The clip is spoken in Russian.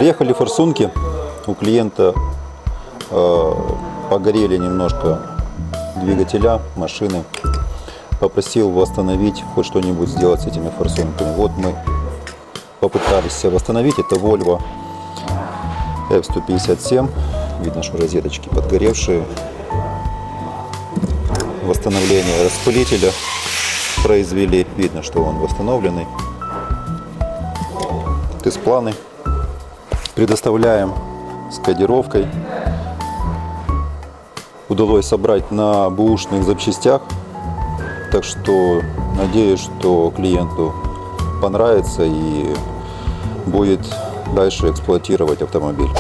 Приехали форсунки, у клиента погорели немножко двигателя машины. Попросил восстановить, хоть что-нибудь сделать с этими форсунками. Вот мы попытались восстановить. Это Volvo F157. Видно, что розеточки подгоревшие. Восстановление распылителя произвели. Видно, что он восстановленный. Тест-планы предоставляем с кодировкой. Удалось собрать на бэушных запчастях. Так что надеюсь, что клиенту понравится и будет дальше эксплуатировать автомобиль.